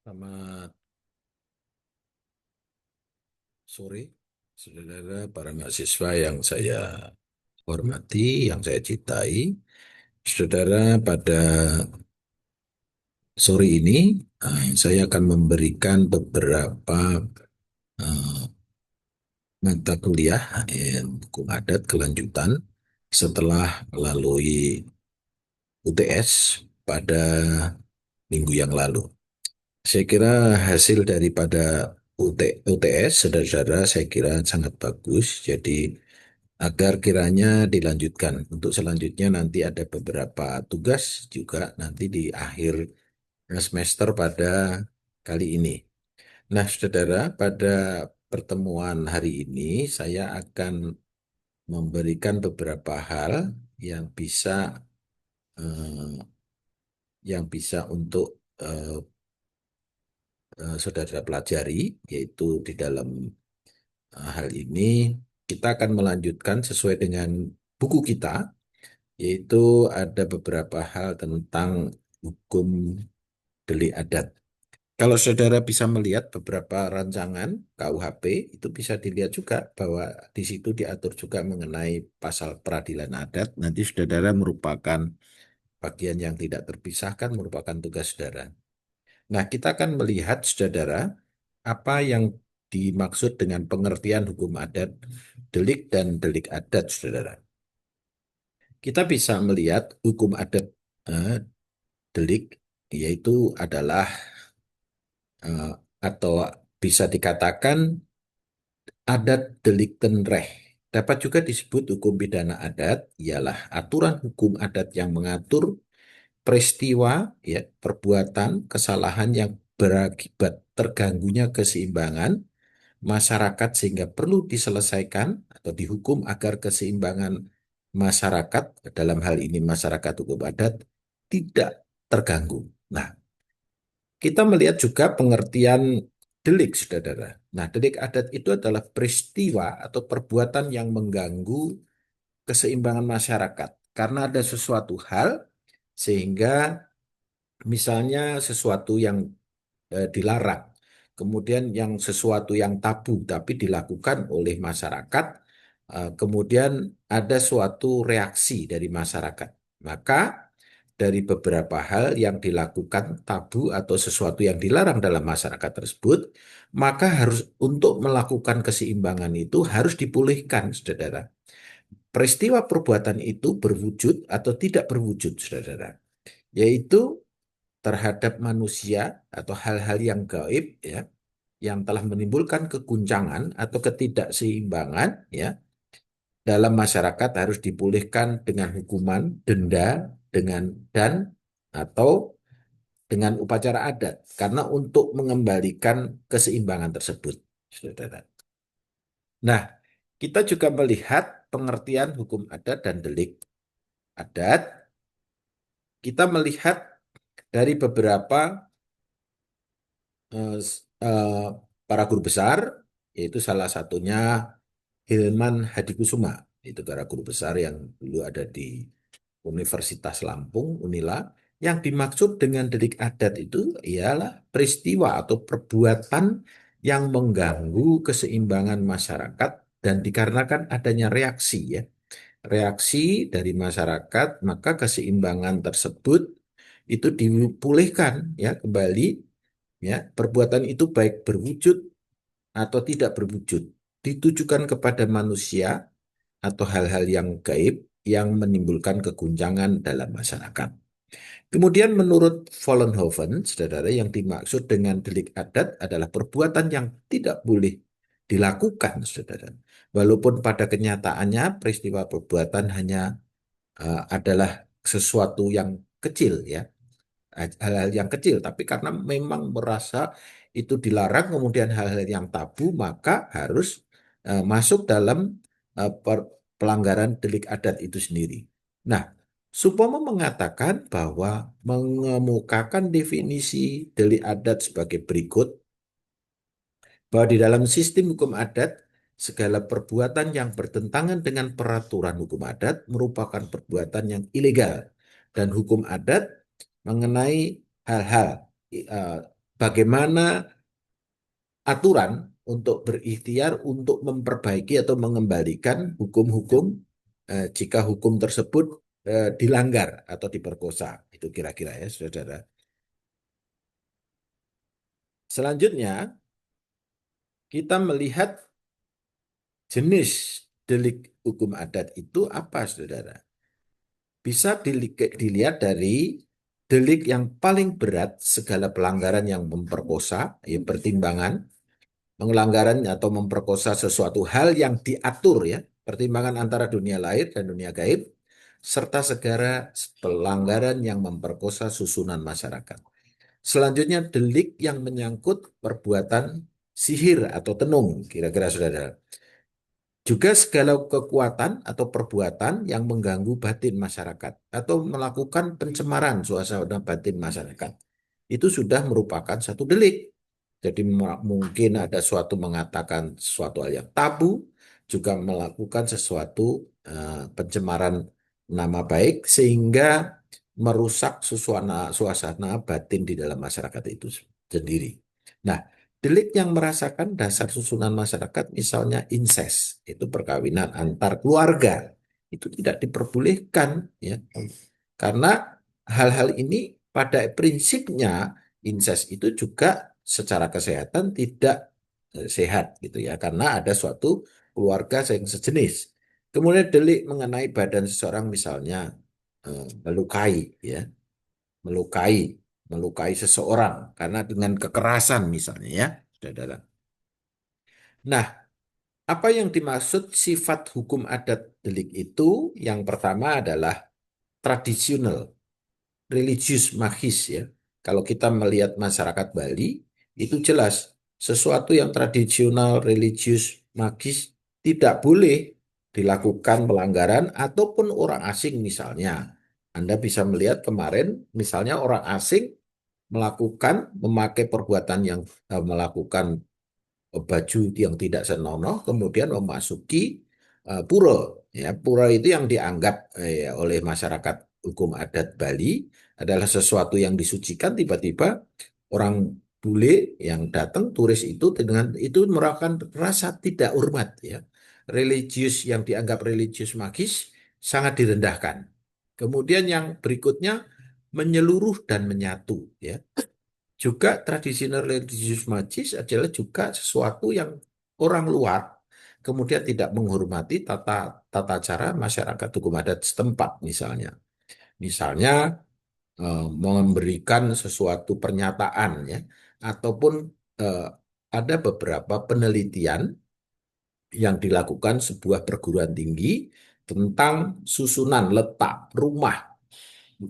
Selamat sore, saudara para mahasiswa yang saya hormati, yang saya cintai. Saudara, pada sore ini saya akan memberikan beberapa eh, mata kuliah hukum adat kelanjutan setelah melalui UTS pada minggu yang lalu. Saya kira hasil daripada UTS, saudara-saudara, saya kira sangat bagus. Jadi agar kiranya dilanjutkan. Untuk selanjutnya nanti ada beberapa tugas juga nanti di akhir semester pada kali ini. Nah, saudara, pada pertemuan hari ini saya akan memberikan beberapa hal yang bisa eh, untuk eh, saudara pelajari, yaitu di dalam hal ini kita akan melanjutkan sesuai dengan buku kita, yaitu ada beberapa hal tentang hukum delik adat. Kalau saudara bisa melihat beberapa rancangan KUHP, itu bisa dilihat juga bahwa di situ diatur juga mengenai pasal peradilan adat. Nanti saudara merupakan bagian yang tidak terpisahkan, merupakan tugas saudara. Nah, kita akan melihat saudara apa yang dimaksud dengan pengertian hukum adat, delik dan delik adat, saudara. Kita bisa melihat hukum adat eh, delik yaitu adalah eh, atau bisa dikatakan adat delikten reh. Dapat juga disebut hukum pidana adat, ialah aturan hukum adat yang mengatur peristiwa, ya, perbuatan, kesalahan yang berakibat terganggunya keseimbangan masyarakat sehingga perlu diselesaikan atau dihukum agar keseimbangan masyarakat, dalam hal ini masyarakat hukum adat, tidak terganggu. Nah, kita melihat juga pengertian delik, saudara. Nah, delik adat itu adalah peristiwa atau perbuatan yang mengganggu keseimbangan masyarakat karena ada sesuatu hal sehingga misalnya sesuatu yang dilarang, kemudian yang sesuatu yang tabu tapi dilakukan oleh masyarakat, kemudian ada suatu reaksi dari masyarakat. Maka dari beberapa hal yang dilakukan tabu atau sesuatu yang dilarang dalam masyarakat tersebut, maka harus untuk melakukan keseimbangan itu harus dipulihkan, saudara. Peristiwa perbuatan itu berwujud atau tidak berwujud, saudara, yaitu terhadap manusia atau hal-hal yang gaib, ya, yang telah menimbulkan keguncangan atau ketidakseimbangan, ya, dalam masyarakat harus dipulihkan dengan hukuman denda, dengan dan atau dengan upacara adat karena untuk mengembalikan keseimbangan tersebut, saudara. Nah, kita juga melihat pengertian hukum adat dan delik adat. Kita melihat dari beberapa eh, eh, para guru besar, yaitu salah satunya Hilman Hadikusuma, itu para guru besar yang dulu ada di Universitas Lampung, Unila. Yang dimaksud dengan delik adat itu ialah peristiwa atau perbuatan yang mengganggu keseimbangan masyarakat dan dikarenakan adanya reaksi, ya. Reaksi dari masyarakat, maka keseimbangan tersebut itu dipulihkan, ya, kembali, ya. Perbuatan itu baik berwujud atau tidak berwujud ditujukan kepada manusia atau hal-hal yang gaib yang menimbulkan keguncangan dalam masyarakat. Kemudian menurut Vollenhoven, saudara, yang dimaksud dengan delik adat adalah perbuatan yang tidak boleh dilakukan, saudara. Walaupun pada kenyataannya peristiwa perbuatan hanya adalah sesuatu yang kecil, ya, hal-hal yang kecil, tapi karena memang merasa itu dilarang, kemudian hal-hal yang tabu, maka harus masuk dalam pelanggaran delik adat itu sendiri. Nah, Supomo mengatakan bahwa mengemukakan definisi delik adat sebagai berikut, bahwa di dalam sistem hukum adat, segala perbuatan yang bertentangan dengan peraturan hukum adat merupakan perbuatan yang ilegal, dan hukum adat mengenai hal-hal bagaimana aturan untuk berikhtiar untuk memperbaiki atau mengembalikan hukum-hukum jika hukum tersebut dilanggar atau diperkosa. Itu kira-kira ya, saudara. Selanjutnya, kita melihat jenis delik hukum adat itu apa, saudara? Bisa dilihat dari delik yang paling berat segala pelanggaran yang memperkosa, ya pertimbangan, pelanggaran atau memperkosa sesuatu hal yang diatur ya, pertimbangan antara dunia lahir dan dunia gaib, serta segala pelanggaran yang memperkosa susunan masyarakat. Selanjutnya delik yang menyangkut perbuatan sihir atau tenung, kira-kira saudara. Juga segala kekuatan atau perbuatan yang mengganggu batin masyarakat atau melakukan pencemaran suasana batin masyarakat. Itu sudah merupakan satu delik. Jadi mungkin ada suatu mengatakan sesuatu hal yang tabu, juga melakukan sesuatu pencemaran nama baik sehingga merusak suasana batin di dalam masyarakat itu sendiri. Nah, delik yang merasakan dasar susunan masyarakat, misalnya incest, itu perkawinan antar keluarga, itu tidak diperbolehkan, ya, karena hal-hal ini pada prinsipnya incest itu juga secara kesehatan tidak sehat, gitu ya, karena ada suatu keluarga yang sejenis. Kemudian delik mengenai badan seseorang, misalnya melukai, ya, melukai, melukai seseorang karena dengan kekerasan misalnya ya, saudara. Nah, apa yang dimaksud sifat hukum adat delik itu? Yang pertama adalah tradisional, religius magis ya. Kalau kita melihat masyarakat Bali, itu jelas sesuatu yang tradisional, religius, magis tidak boleh dilakukan pelanggaran ataupun orang asing misalnya. Anda bisa melihat kemarin misalnya orang asing memakai perbuatan yang melakukan baju yang tidak senonoh, kemudian memasuki pura. Ya, pura itu yang dianggap oleh masyarakat hukum adat Bali adalah sesuatu yang disucikan, tiba-tiba orang bule yang datang turis itu dengan itu merupakan rasa tidak hormat ya. Religius yang dianggap religius magis sangat direndahkan. Kemudian yang berikutnya menyeluruh dan menyatu ya. Juga tradisional religius magis adalah juga sesuatu yang orang luar kemudian tidak menghormati tata tata cara masyarakat hukum adat setempat misalnya. Misalnya memberikan sesuatu pernyataan ya ataupun eh, ada beberapa penelitian yang dilakukan sebuah perguruan tinggi tentang susunan letak rumah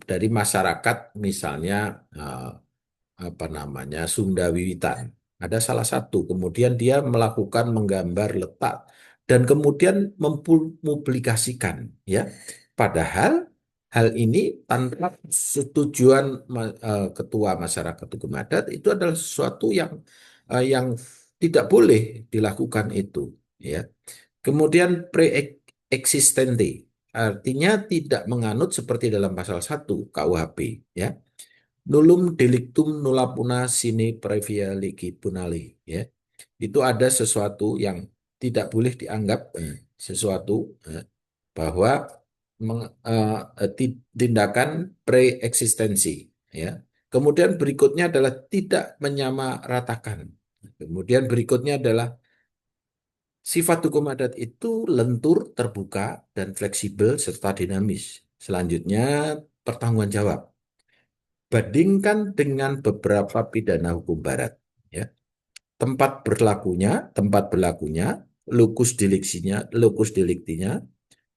dari masyarakat misalnya apa namanya Sunda Wiwitan. Ada salah satu, kemudian dia melakukan menggambar letak dan kemudian mempublikasikan ya. Padahal hal ini tanpa setujuan ketua masyarakat hukum adat itu adalah sesuatu yang tidak boleh dilakukan itu ya. Kemudian pre-existente artinya tidak menganut seperti dalam pasal 1 KUHP ya. Nullum delictum nulla puna sine previa legi punali ya. Itu ada sesuatu yang tidak boleh dianggap sesuatu bahwa tindakan pre-eksistensi ya. Kemudian berikutnya adalah tidak menyamaratakan. Kemudian berikutnya adalah sifat hukum adat itu lentur, terbuka, dan fleksibel serta dinamis. Selanjutnya pertanggungan jawab. Bandingkan dengan beberapa pidana hukum barat. Ya. Tempat berlakunya, lokus deliktinya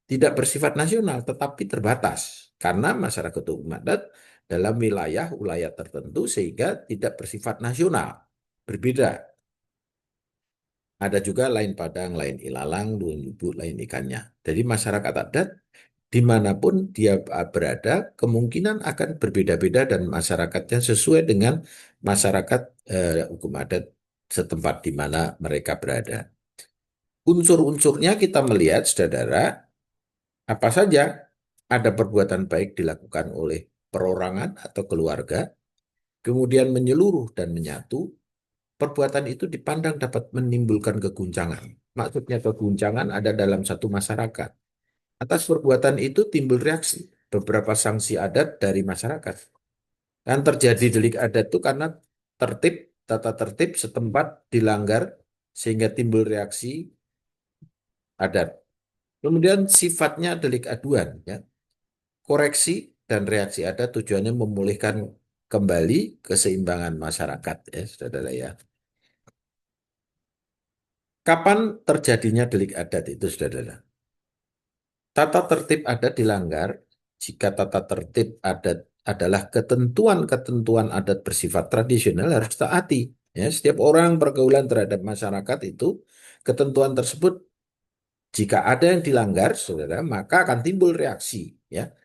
tidak bersifat nasional, tetapi terbatas. Karena masyarakat hukum adat dalam wilayah tertentu sehingga tidak bersifat nasional. Berbeda. Ada juga lain padang, lain ilalang, lain lubuk, lain ikannya. Jadi masyarakat adat dimanapun dia berada, kemungkinan akan berbeda-beda dan masyarakatnya sesuai dengan masyarakat hukum adat setempat di mana mereka berada. Unsur-unsurnya kita melihat, saudara, apa saja ada perbuatan baik dilakukan oleh perorangan atau keluarga, kemudian menyeluruh dan menyatu, perbuatan itu dipandang dapat menimbulkan keguncangan. Maksudnya keguncangan ada dalam satu masyarakat. Atas perbuatan itu timbul reaksi beberapa sanksi adat dari masyarakat. Kan terjadi delik adat itu karena tertib, tata tertib setempat dilanggar sehingga timbul reaksi adat. Kemudian sifatnya delik aduan, ya. Koreksi dan reaksi adat tujuannya memulihkan kembali keseimbangan masyarakat, ya, saudara ya. Kapan terjadinya delik adat itu, saudara? Tata tertib adat dilanggar jika tata tertib adat adalah ketentuan-ketentuan adat bersifat tradisional harus taati. Ya, setiap orang pergaulan terhadap masyarakat itu ketentuan tersebut jika ada yang dilanggar, saudara, maka akan timbul reaksi. Ya,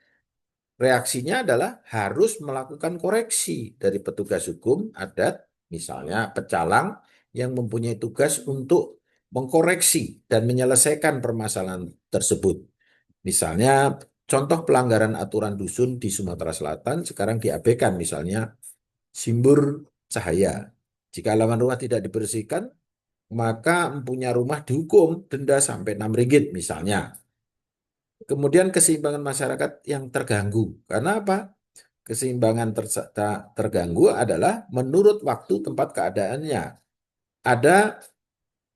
reaksinya adalah harus melakukan koreksi dari petugas hukum adat, misalnya pecalang yang mempunyai tugas untuk mengkoreksi dan menyelesaikan permasalahan tersebut. Misalnya, contoh pelanggaran aturan dusun di Sumatera Selatan sekarang diabaikan, misalnya simbol cahaya. Jika halaman rumah tidak dibersihkan, maka empunya rumah dihukum denda sampai 6 ringgit misalnya. Kemudian keseimbangan masyarakat yang terganggu. Karena apa? Keseimbangan terganggu adalah menurut waktu tempat keadaannya. Ada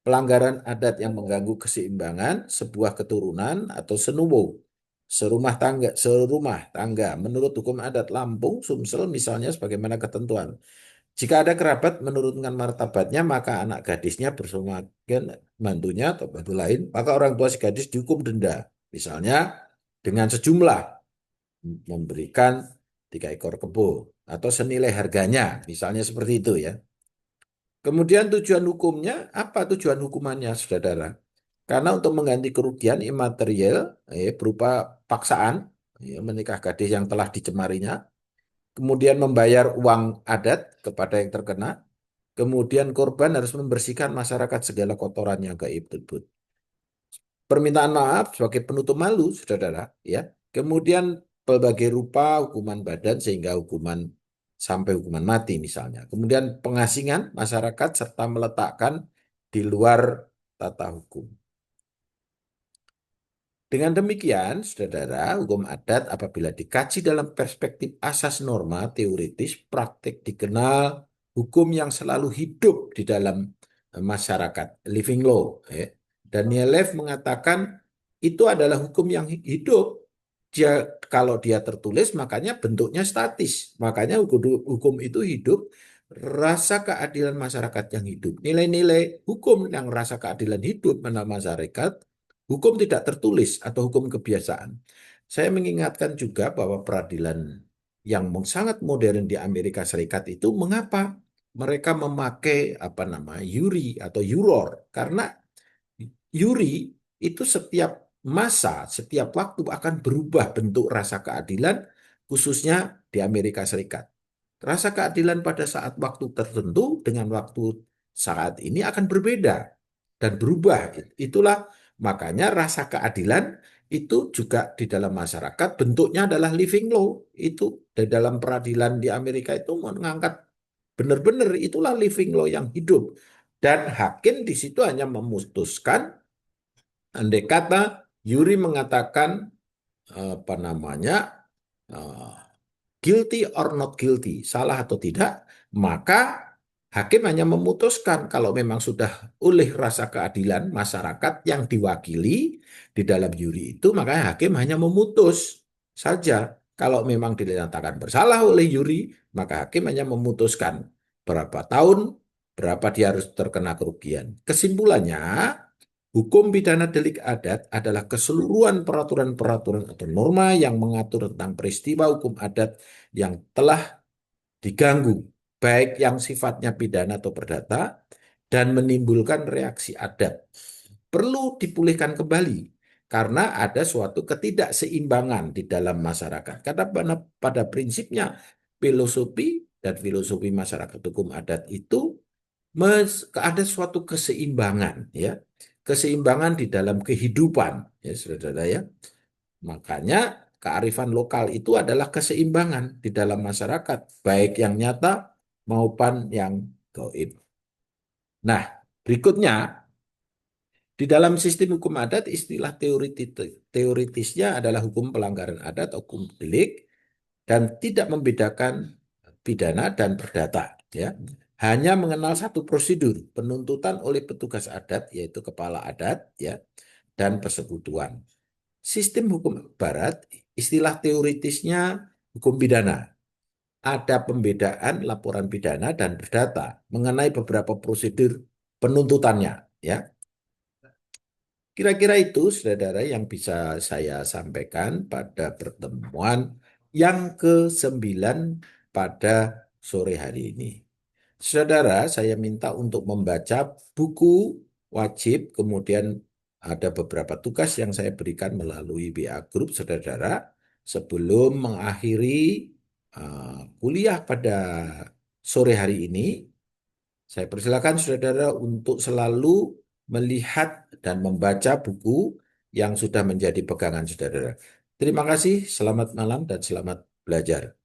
pelanggaran adat yang mengganggu keseimbangan sebuah keturunan atau senuwo, serumah tangga menurut hukum adat Lampung, Sumsel misalnya sebagaimana ketentuan. Jika ada kerabat menurunkan martabatnya, maka anak gadisnya bersama mantunya atau bantu lain, maka orang tua si gadis dihukum denda. Misalnya dengan sejumlah memberikan 3 ekor kebo atau senilai harganya, misalnya seperti itu ya. Kemudian tujuan hukumnya, apa tujuan hukumannya, saudara? Karena untuk mengganti kerugian imaterial berupa paksaan menikah gadis yang telah dicemarinya, kemudian membayar uang adat kepada yang terkena, kemudian korban harus membersihkan masyarakat segala kotoran yang gaib tersebut. Permintaan maaf sebagai penutup malu, saudara, ya. Kemudian berbagai rupa hukuman badan sehingga hukuman sampai hukuman mati misalnya. Kemudian pengasingan masyarakat serta meletakkan di luar tata hukum. Dengan demikian, saudara, hukum adat apabila dikaji dalam perspektif asas norma teoritis, praktik dikenal hukum yang selalu hidup di dalam masyarakat, living law. Daniel Lev mengatakan itu adalah hukum yang hidup. Dia, kalau dia tertulis, makanya bentuknya statis. Makanya hukum itu hidup, rasa keadilan masyarakat yang hidup. Nilai-nilai hukum yang rasa keadilan hidup pada masyarakat, hukum tidak tertulis atau hukum kebiasaan. Saya mengingatkan juga bahwa peradilan yang sangat modern di Amerika Serikat itu mengapa mereka memakai apa nama yuri atau juror, karena yuri itu setiap masa, setiap waktu akan berubah bentuk rasa keadilan, khususnya di Amerika Serikat. Rasa keadilan pada saat waktu tertentu dengan waktu saat ini akan berbeda dan berubah. Itulah makanya rasa keadilan itu juga di dalam masyarakat bentuknya adalah living law. Itu di dalam peradilan di Amerika itu mengangkat benar-benar itulah living law yang hidup. Dan hakim di situ hanya memutuskan andai kata Yuri mengatakan apa namanya eh, guilty or not guilty, salah atau tidak, maka hakim hanya memutuskan kalau memang sudah oleh rasa keadilan masyarakat yang diwakili di dalam juri itu, maka hakim hanya memutus saja. Kalau memang dinyatakan bersalah oleh juri, maka hakim hanya memutuskan berapa tahun, berapa dia harus terkena kerugian. Kesimpulannya, hukum pidana delik adat adalah keseluruhan peraturan-peraturan atau norma yang mengatur tentang peristiwa hukum adat yang telah diganggu, baik yang sifatnya pidana atau perdata, dan menimbulkan reaksi adat. Perlu dipulihkan kembali karena ada suatu ketidakseimbangan di dalam masyarakat. Karena pada prinsipnya filosofi dan filosofi masyarakat hukum adat itu ada suatu keseimbangan, ya, keseimbangan di dalam kehidupan, ya saudara ya. Makanya kearifan lokal itu adalah keseimbangan di dalam masyarakat, baik yang nyata maupun yang gaib. Nah, berikutnya di dalam sistem hukum adat istilah teoritisnya adalah hukum pelanggaran adat, hukum delik, dan tidak membedakan pidana dan perdata, ya. Hanya mengenal satu prosedur penuntutan oleh petugas adat yaitu kepala adat, ya, dan persekutuan. Sistem hukum barat istilah teoritisnya hukum pidana. Ada pembedaan laporan pidana dan perdata mengenai beberapa prosedur penuntutannya, ya. Kira-kira itu, saudara, yang bisa saya sampaikan pada pertemuan yang ke-9 pada sore hari ini. Saudara, saya minta untuk membaca buku wajib, kemudian ada beberapa tugas yang saya berikan melalui WA Group, saudara, sebelum mengakhiri kuliah pada sore hari ini. Saya persilakan saudara untuk selalu melihat dan membaca buku yang sudah menjadi pegangan saudara. Terima kasih, selamat malam dan selamat belajar.